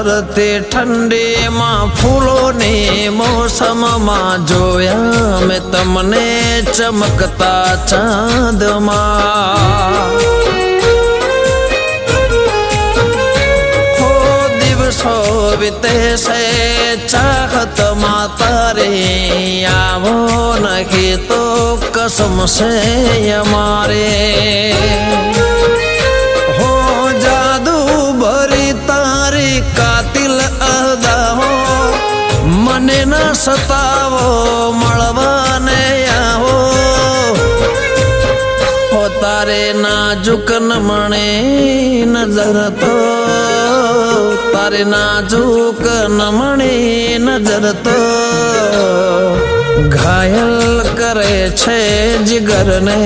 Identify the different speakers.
Speaker 1: ધરતી ઠંડીમાં ફૂલોની મોસમમાં જોયા મેં તમને ચમકતા ચાંદમાં દિવસો વીતે છે ચાહતમાં તારી આવો નહીં તો કસમ છે અમારે હો જાદુ ભરી તારી કાતિલ અદાઓ મને ન સતાવો મળવાને આવો હો તારે નાજુક નમણે નજર તો તારે નાજુક નમણી નજર તો ઘાયલ કરે છે જીગરને